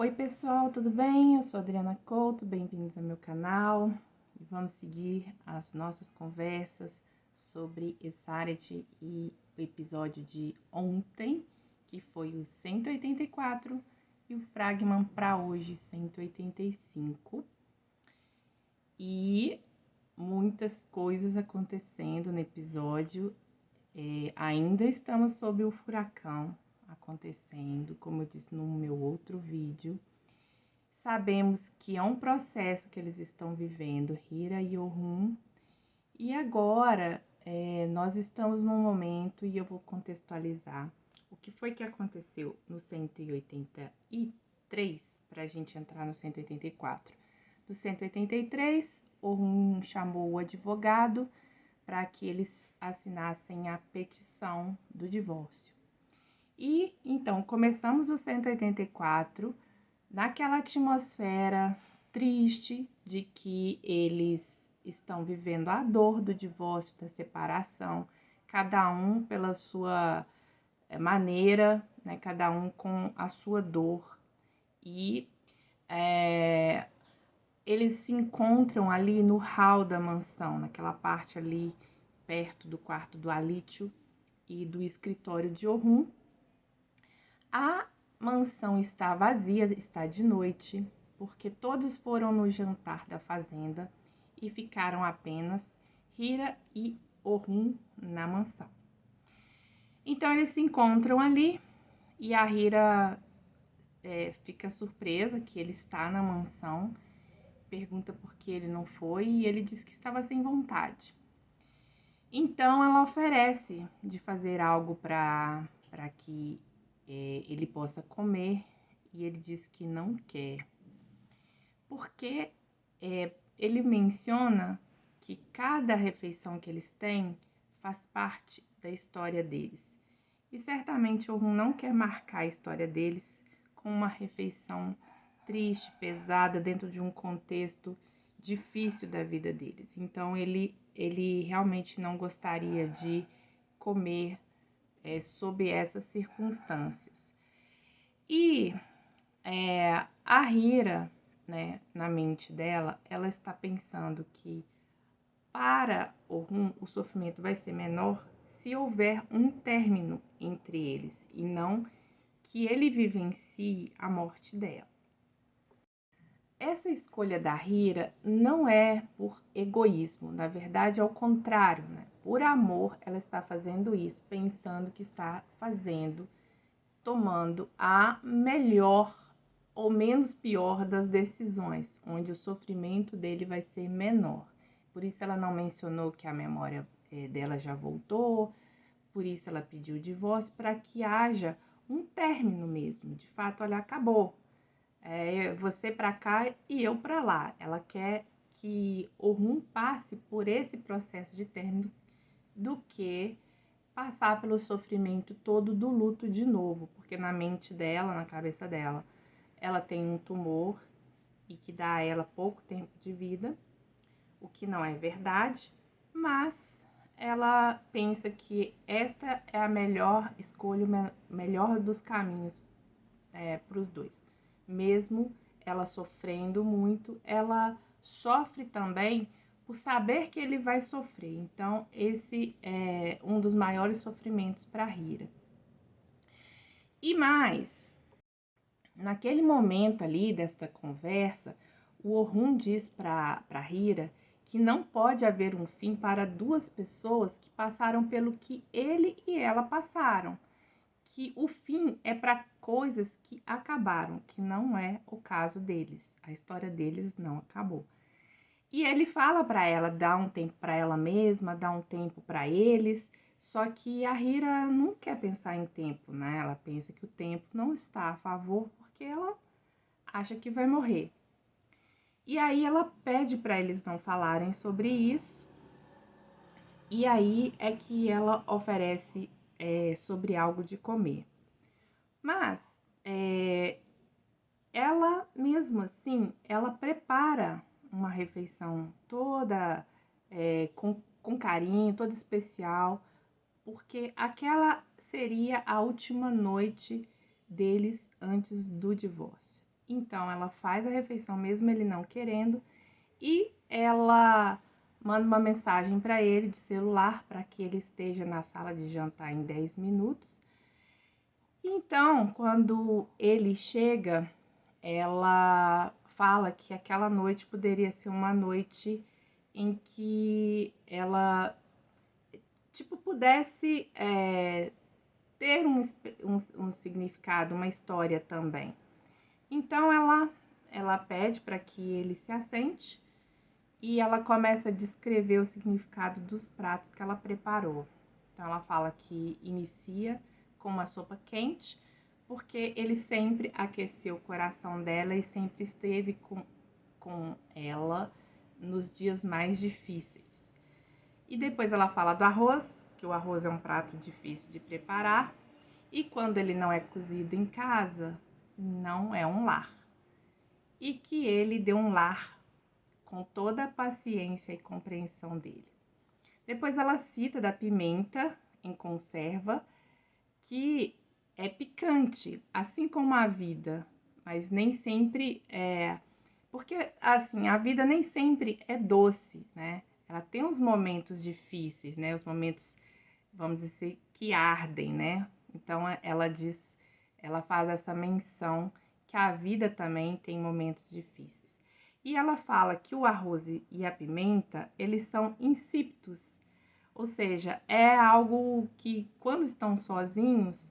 Oi pessoal, tudo bem? Eu sou Adriana Couto, bem-vindos ao meu canal e vamos seguir as nossas conversas sobre Essaret e o episódio de ontem, que foi o 184 e o Fragman para hoje, 185. E muitas coisas acontecendo no episódio, ainda estamos sob o furacão acontecendo, como eu disse no meu outro vídeo. Sabemos que é um processo que eles estão vivendo, Hira e Orhun, e agora nós estamos num momento, e eu vou contextualizar o que foi que aconteceu no 183, para a gente entrar no 184. No 183, Orhun chamou o advogado para que eles assinassem a petição do divórcio. E então começamos o 184 naquela atmosfera triste de que eles estão vivendo a dor do divórcio, da separação, cada um pela sua maneira, né? Cada um com a sua dor. E eles se encontram ali no hall da mansão, naquela parte ali perto do quarto do Alítio e do escritório de Orhun. A mansão está vazia, está de noite, porque todos foram no jantar da fazenda e ficaram apenas Hira e Orhun na mansão. Então eles se encontram ali e a Hira fica surpresa que ele está na mansão, pergunta por que ele não foi e ele diz que estava sem vontade. Então ela oferece de fazer algo para que ele possa comer e ele diz que não quer, porque ele menciona que cada refeição que eles têm faz parte da história deles. E certamente Orhun não quer marcar a história deles com uma refeição triste, pesada, dentro de um contexto difícil da vida deles. Então ele realmente não gostaria de comer sob essas circunstâncias. E a Hira, né, na mente dela, ela está pensando que para Orhun o sofrimento vai ser menor se houver um término entre eles e não que ele vivencie a morte dela. Essa escolha da Hira não é por egoísmo, na verdade é o contrário, né? Por amor ela está fazendo isso, pensando que está tomando a melhor ou menos pior das decisões, onde o sofrimento dele vai ser menor. Por isso ela não mencionou que a memória dela já voltou, por isso ela pediu o divórcio, para que haja um término mesmo. De fato, olha, acabou. Você para cá e eu para lá. Ela quer que Orhun passe por esse processo de término do que passar pelo sofrimento todo do luto de novo, porque na mente dela, na cabeça dela, ela tem um tumor e que dá a ela pouco tempo de vida, o que não é verdade, mas ela pensa que esta é a melhor escolha, melhor dos caminhos para os dois. Mesmo ela sofrendo muito, ela sofre também por saber que ele vai sofrer. Então, esse é um dos maiores sofrimentos para Hira. E mais, naquele momento ali desta conversa, o Orhun diz para Hira que não pode haver um fim para duas pessoas que passaram pelo que ele e ela passaram. Que o fim é para coisas que acabaram, que não é o caso deles. A história deles não acabou. E ele fala para ela dar um tempo para ela mesma, dar um tempo para eles, só que a Hira não quer pensar em tempo, né? Ela pensa que o tempo não está a favor porque ela acha que vai morrer. E aí ela pede para eles não falarem sobre isso. E aí é que ela oferece sobre algo de comer. Mas ela mesmo assim, ela prepara uma refeição toda com carinho, toda especial, porque aquela seria a última noite deles antes do divórcio. Então ela faz a refeição mesmo ele não querendo e ela manda uma mensagem para ele de celular para que ele esteja na sala de jantar em 10 minutos. Então, quando ele chega, ela fala que aquela noite poderia ser uma noite em que ela, tipo, pudesse ter um significado, uma história também. Então, ela pede para que ele se assente e ela começa a descrever o significado dos pratos que ela preparou. Então, ela fala que inicia com uma sopa quente, porque ele sempre aqueceu o coração dela e sempre esteve com ela nos dias mais difíceis. E depois ela fala do arroz, que o arroz é um prato difícil de preparar, e quando ele não é cozido em casa, não é um lar. E que ele deu um lar com toda a paciência e compreensão dele. Depois ela cita da pimenta em conserva, que é picante, assim como a vida, mas nem sempre é. Porque, assim, a vida nem sempre é doce, né? Ela tem os momentos difíceis, né? Os momentos, vamos dizer, que ardem, né? Então, ela faz essa menção que a vida também tem momentos difíceis. E ela fala que o arroz e a pimenta, eles são insípidos, ou seja, é algo que quando estão sozinhos,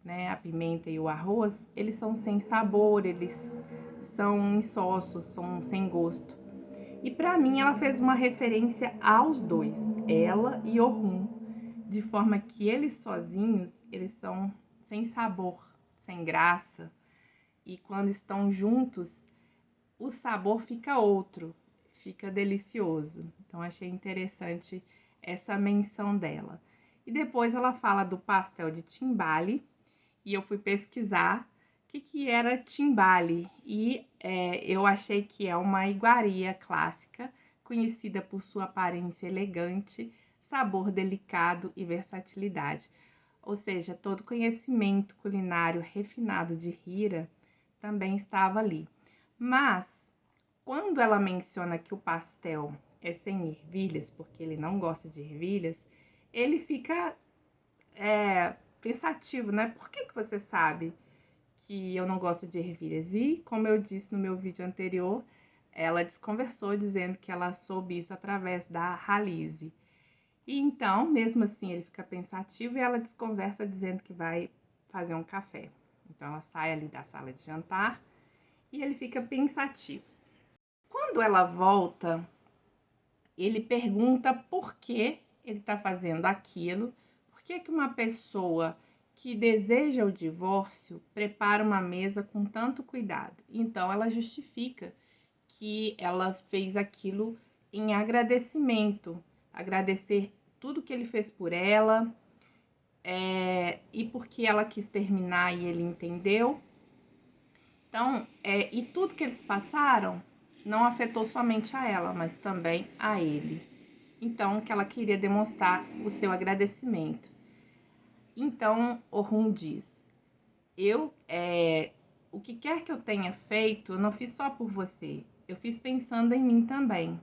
né, a pimenta e o arroz, eles são sem sabor, eles são insossos, são sem gosto. E para mim ela fez uma referência aos dois, ela e Ohum, de forma que eles sozinhos, eles são sem sabor, sem graça, e quando estão juntos, o sabor fica outro, fica delicioso. Então achei interessante essa menção dela. E depois ela fala do pastel de timbale, e eu fui pesquisar o que era timbale, e eu achei que é uma iguaria clássica, conhecida por sua aparência elegante, sabor delicado e versatilidade. Ou seja, todo conhecimento culinário refinado de Hira também estava ali. Mas, quando ela menciona que o pastel é sem ervilhas, porque ele não gosta de ervilhas, ele fica pensativo, né? Por que você sabe que eu não gosto de ervilhas? E, como eu disse no meu vídeo anterior, ela desconversou dizendo que ela soube isso através da Halise. E então, mesmo assim, ele fica pensativo e ela desconversa dizendo que vai fazer um café. Então, ela sai ali da sala de jantar e ele fica pensativo. Quando ela volta, ele pergunta por que ele está fazendo aquilo, por que uma pessoa que deseja o divórcio prepara uma mesa com tanto cuidado. Então, ela justifica que ela fez aquilo em agradecimento, agradecer tudo que ele fez por ela, e porque ela quis terminar e ele entendeu. Então, e tudo que eles passaram não afetou somente a ela, mas também a ele. Então, que ela queria demonstrar o seu agradecimento. Então, Ohum diz: o que quer que eu tenha feito, eu não fiz só por você, eu fiz pensando em mim também.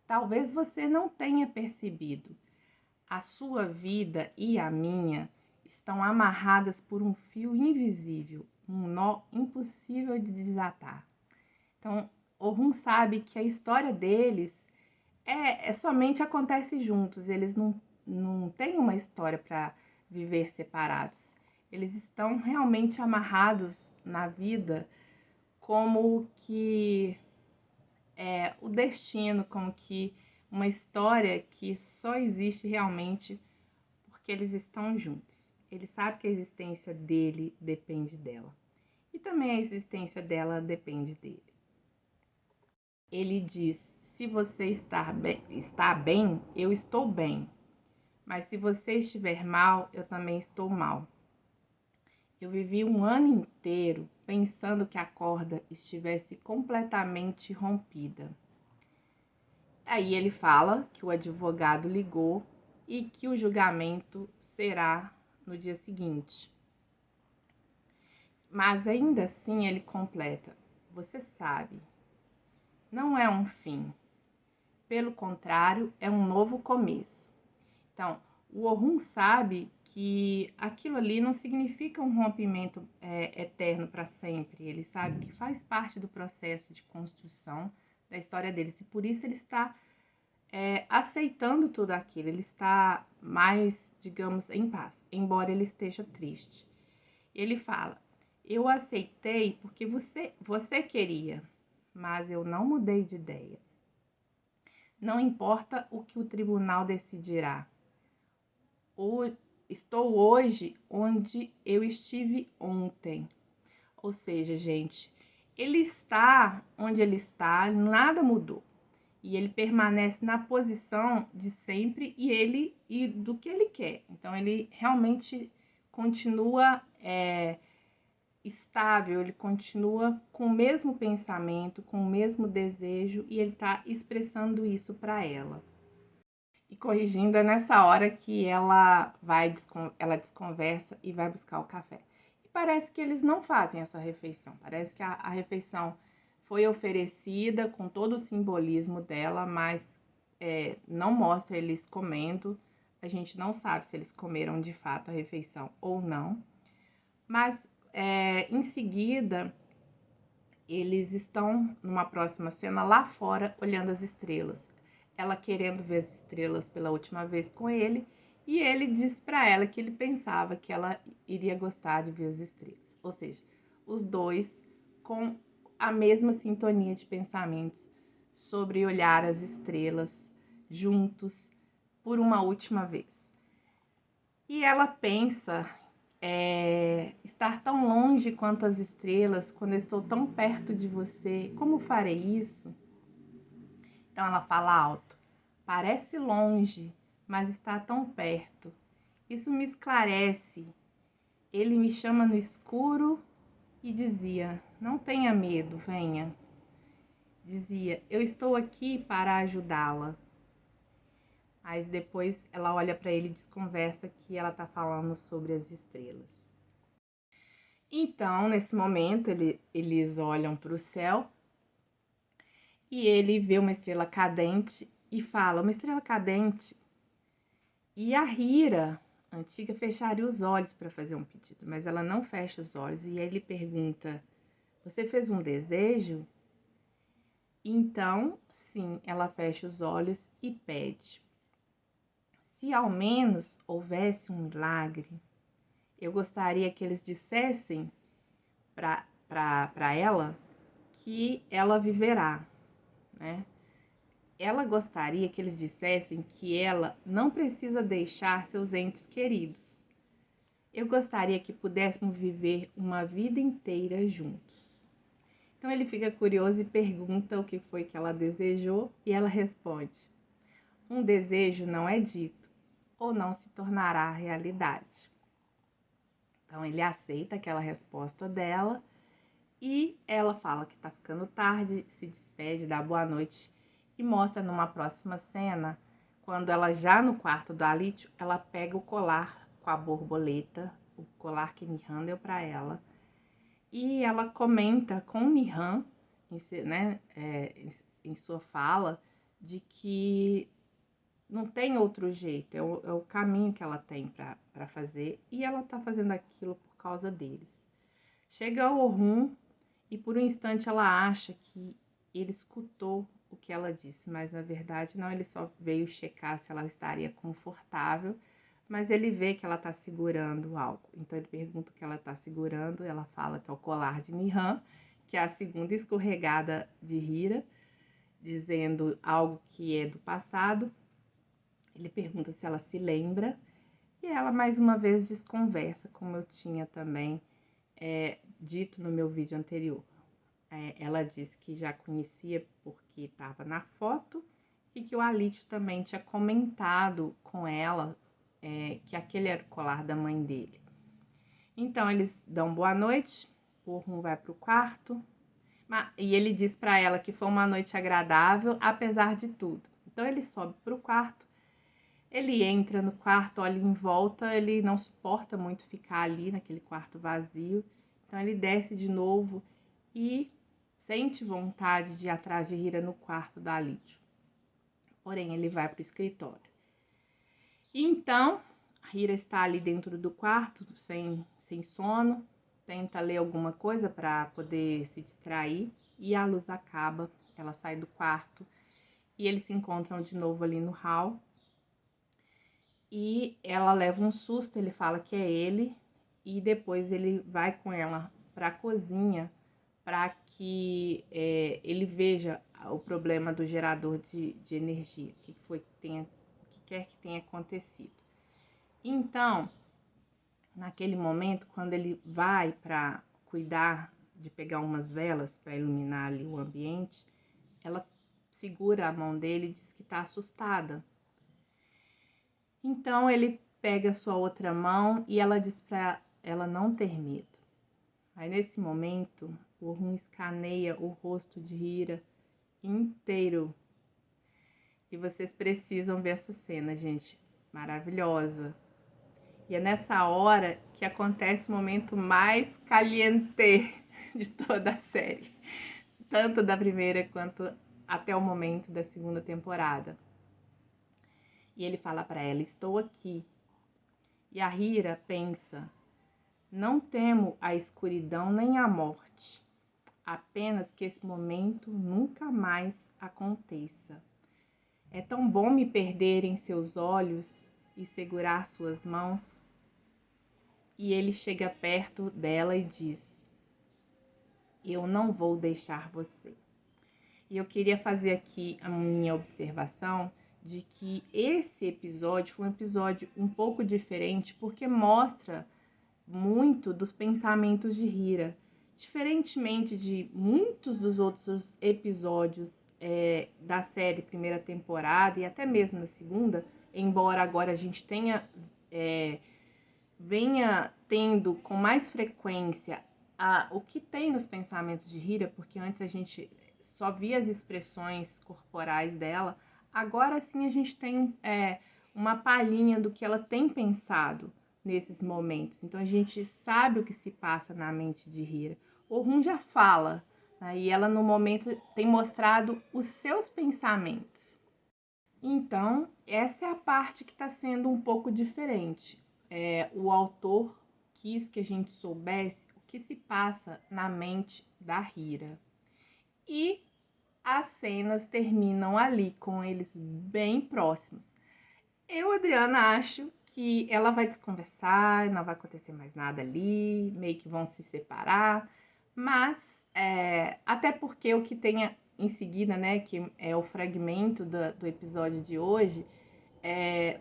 Talvez você não tenha percebido. A sua vida e a minha estão amarradas por um fio invisível, um nó impossível de desatar. Então, Ohum sabe que a história deles somente acontece juntos, eles não têm uma história para viver separados. Eles estão realmente amarrados na vida como que o destino, como que uma história que só existe realmente porque eles estão juntos. Ele sabe que a existência dele depende dela. E também a existência dela depende dele. Ele diz: se você está bem, eu estou bem. Mas se você estiver mal, eu também estou mal. Eu vivi um ano inteiro pensando que a corda estivesse completamente rompida. Aí ele fala que o advogado ligou e que o julgamento será no dia seguinte. Mas ainda assim ele completa: você sabe, não é um fim. Pelo contrário, é um novo começo. Então, o Orhun sabe que aquilo ali não significa um rompimento eterno para sempre. Ele sabe que faz parte do processo de construção da história deles. E por isso ele está aceitando tudo aquilo. Ele está mais, digamos, em paz, embora ele esteja triste. Ele fala: eu aceitei porque você queria, mas eu não mudei de ideia. Não importa o que o tribunal decidirá. Estou hoje onde eu estive ontem. Ou seja, gente, ele está onde ele está, nada mudou. E ele permanece na posição de sempre e do que ele quer. Então ele realmente continua estável, ele continua com o mesmo pensamento, com o mesmo desejo, e ele está expressando isso para ela. E corrigindo, é nessa hora que ela desconversa e vai buscar o café. E parece que eles não fazem essa refeição. Parece que a refeição foi oferecida com todo o simbolismo dela, mas não mostra eles comendo. A gente não sabe se eles comeram de fato a refeição ou não. Mas em seguida, eles estão numa próxima cena lá fora olhando as estrelas. Ela querendo ver as estrelas pela última vez com ele, e ele diz para ela que ele pensava que ela iria gostar de ver as estrelas. Ou seja, os dois com a mesma sintonia de pensamentos sobre olhar as estrelas juntos por uma última vez. E ela pensa estar tão longe quanto as estrelas, quando eu estou tão perto de você, como farei isso? Então ela fala alto: parece longe, mas está tão perto. Isso me esclarece. Ele me chama no escuro e dizia: não tenha medo, venha. Dizia: eu estou aqui para ajudá-la. Mas depois ela olha para ele e desconversa que ela está falando sobre as estrelas. Então, nesse momento, eles olham para o céu e ele vê uma estrela cadente e fala: uma estrela cadente. E a Hira, antiga, fecharia os olhos para fazer um pedido, mas ela não fecha os olhos. E aí ele pergunta: você fez um desejo? Então, sim, ela fecha os olhos e pede: se ao menos houvesse um milagre, eu gostaria que eles dissessem para ela que ela viverá, né? Ela gostaria que eles dissessem que ela não precisa deixar seus entes queridos. Eu gostaria que pudéssemos viver uma vida inteira juntos. Então ele fica curioso e pergunta o que foi que ela desejou, e ela responde: um desejo não é dito ou não se tornará realidade. Então ele aceita aquela resposta dela e ela fala que tá ficando tarde, se despede, dá boa noite e mostra numa próxima cena, quando ela já no quarto do Alítio, ela pega o colar com a borboleta, o colar que Nihan deu para ela, e ela comenta com Nihan, né, em sua fala, de que não tem outro jeito, é o caminho que ela tem para fazer, e ela tá fazendo aquilo por causa deles. Chega ao Orhun e por um instante ela acha que ele escutou o que ela disse, mas na verdade não, ele só veio checar se ela estaria confortável, mas ele vê que ela está segurando algo. Então ele pergunta o que ela está segurando, ela fala que é o colar de Nihan, que é a segunda escorregada de Hira, dizendo algo que é do passado. Ele pergunta se ela se lembra e ela mais uma vez desconversa, como eu tinha também dito no meu vídeo anterior. Ela disse que já conhecia porque estava na foto e que o Alítio também tinha comentado com ela que aquele era o colar da mãe dele. Então eles dão boa noite, o Orhun vai para o quarto e ele diz para ela que foi uma noite agradável, apesar de tudo. Então ele sobe para o quarto, ele entra no quarto, olha em volta, ele não suporta muito ficar ali naquele quarto vazio. Então ele desce de novo e sente vontade de ir atrás de Hira no quarto da Lídio. Porém, ele vai para o escritório. E então, a Hira está ali dentro do quarto, sem sono, tenta ler alguma coisa para poder se distrair e a luz acaba. Ela sai do quarto e eles se encontram de novo ali no hall. E ela leva um susto, ele fala que é ele, e depois ele vai com ela para a cozinha para que ele veja o problema do gerador de energia, o que quer que tenha acontecido. Então, naquele momento, quando ele vai para cuidar de pegar umas velas para iluminar ali o ambiente, ela segura a mão dele e diz que está assustada. Então ele pega sua outra mão e ela diz para ela não ter medo. Aí nesse momento, o Orhun escaneia o rosto de Hira inteiro. E vocês precisam ver essa cena, gente. Maravilhosa. E é nessa hora que acontece o momento mais caliente de toda a série. Tanto da primeira quanto até o momento da segunda temporada. E ele fala para ela, estou aqui. E a Hira pensa, não temo a escuridão nem a morte, apenas que esse momento nunca mais aconteça. É tão bom me perder em seus olhos e segurar suas mãos. E ele chega perto dela e diz, eu não vou deixar você. E eu queria fazer aqui a minha observação de que esse episódio foi um episódio um pouco diferente porque mostra muito dos pensamentos de Hira. Diferentemente de muitos dos outros episódios da série primeira temporada e até mesmo na segunda, embora agora a gente venha tendo com mais frequência o que tem nos pensamentos de Hira, porque antes a gente só via as expressões corporais dela, agora sim a gente tem uma palhinha do que ela tem pensado nesses momentos. Então a gente sabe o que se passa na mente de Hira. Orhun já fala, né? E ela no momento tem mostrado os seus pensamentos. Então essa é a parte que está sendo um pouco diferente. O autor quis que a gente soubesse o que se passa na mente da Hira. E as cenas terminam ali com eles bem próximos. Eu, Adriana, acho que ela vai desconversar, não vai acontecer mais nada ali, meio que vão se separar, mas até porque o que tem em seguida, né, que é o fragmento do episódio de hoje,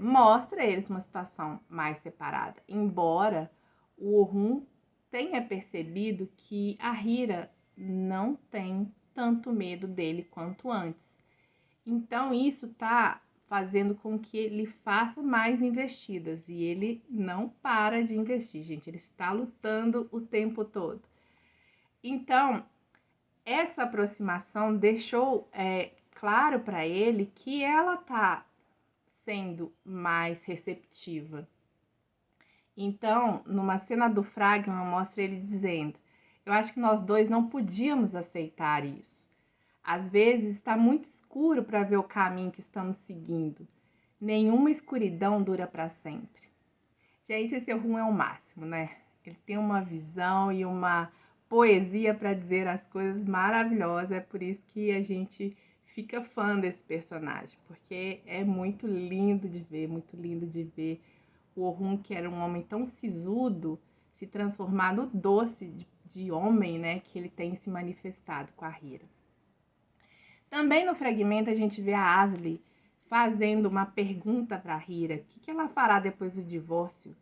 mostra eles uma situação mais separada, embora o Orhun tenha percebido que a Hira não tem tanto medo dele quanto antes. Então isso tá fazendo com que ele faça mais investidas e ele não para de investir, gente, ele está lutando o tempo todo. Então, essa aproximação deixou claro para ele que ela tá sendo mais receptiva. Então, numa cena do fragma, mostra ele dizendo, eu acho que nós dois não podíamos aceitar isso. Às vezes está muito escuro para ver o caminho que estamos seguindo. Nenhuma escuridão dura para sempre. Gente, esse Orhun é o máximo, né? Ele tem uma visão e uma poesia para dizer as coisas maravilhosas. É por isso que a gente fica fã desse personagem, porque é muito lindo de ver o Orhun, que era um homem tão sisudo, se transformar no doce de homem, né, que ele tem se manifestado com a Hira. Também no fragmento a gente vê a Asli fazendo uma pergunta para a Hira. O que ela fará depois do divórcio?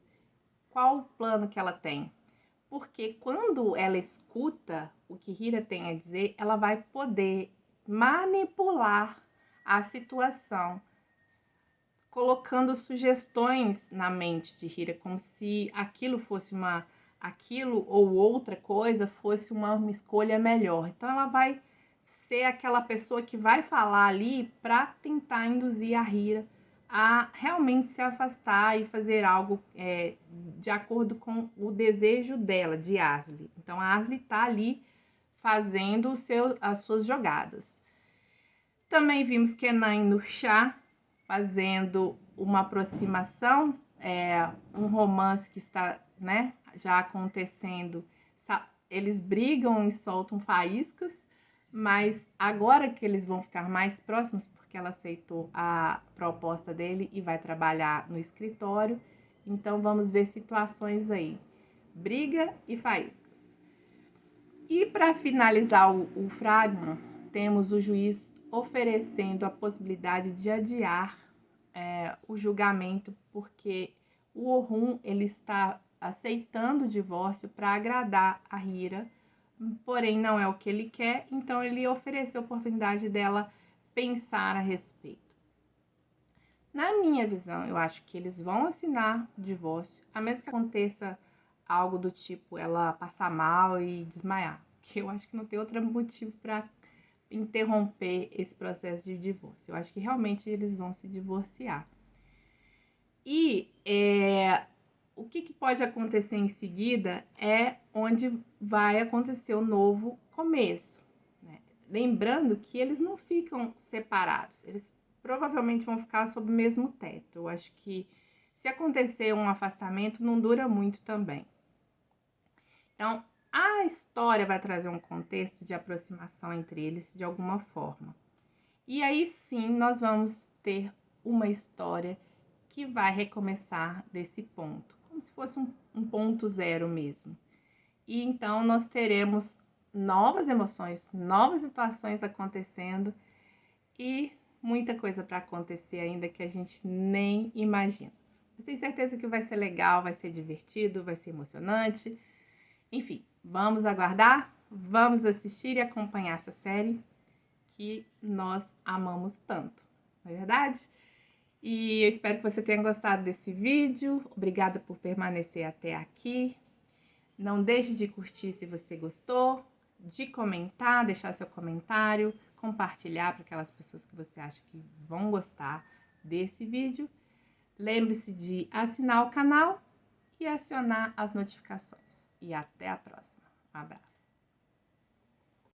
Qual o plano que ela tem? Porque quando ela escuta o que Hira tem a dizer, ela vai poder manipular a situação, colocando sugestões na mente de Hira, como se aquilo ou outra coisa fosse uma escolha melhor. Então ela vai ser aquela pessoa que vai falar ali para tentar induzir a Hira a realmente se afastar e fazer algo de acordo com o desejo dela, de Asli. Então a Asli tá ali fazendo as suas jogadas. Também vimos Kenan e Nurchah fazendo uma aproximação, um romance que está, né, já acontecendo. Eles brigam e soltam faíscas, mas agora que eles vão ficar mais próximos, porque ela aceitou a proposta dele e vai trabalhar no escritório, então vamos ver situações aí, briga e faíscas. E para finalizar o fragma, temos o juiz oferecendo a possibilidade de adiar o julgamento, porque o Orhun ele está aceitando o divórcio para agradar a Hira, porém não é o que ele quer, então ele ofereceu a oportunidade dela pensar a respeito. Na minha visão, eu acho que eles vão assinar o divórcio, a menos que aconteça algo do tipo ela passar mal e desmaiar, que eu acho que não tem outro motivo para interromper esse processo de divórcio. Eu acho que realmente eles vão se divorciar. E o que pode acontecer em seguida é onde vai acontecer o novo começo, né? Lembrando que eles não ficam separados, eles provavelmente vão ficar sob o mesmo teto. Eu acho que se acontecer um afastamento, não dura muito também. Então, a história vai trazer um contexto de aproximação entre eles de alguma forma. E aí sim, nós vamos ter uma história que vai recomeçar desse ponto, como se fosse um ponto zero mesmo. E então nós teremos novas emoções, novas situações acontecendo e muita coisa para acontecer ainda que a gente nem imagina. Eu tenho certeza que vai ser legal, vai ser divertido, vai ser emocionante. Enfim, vamos aguardar, vamos assistir e acompanhar essa série que nós amamos tanto, não é verdade? E eu espero que você tenha gostado desse vídeo. Obrigada por permanecer até aqui. Não deixe de curtir se você gostou, de comentar, deixar seu comentário, compartilhar para aquelas pessoas que você acha que vão gostar desse vídeo. Lembre-se de assinar o canal e acionar as notificações. E até a próxima. Um abraço.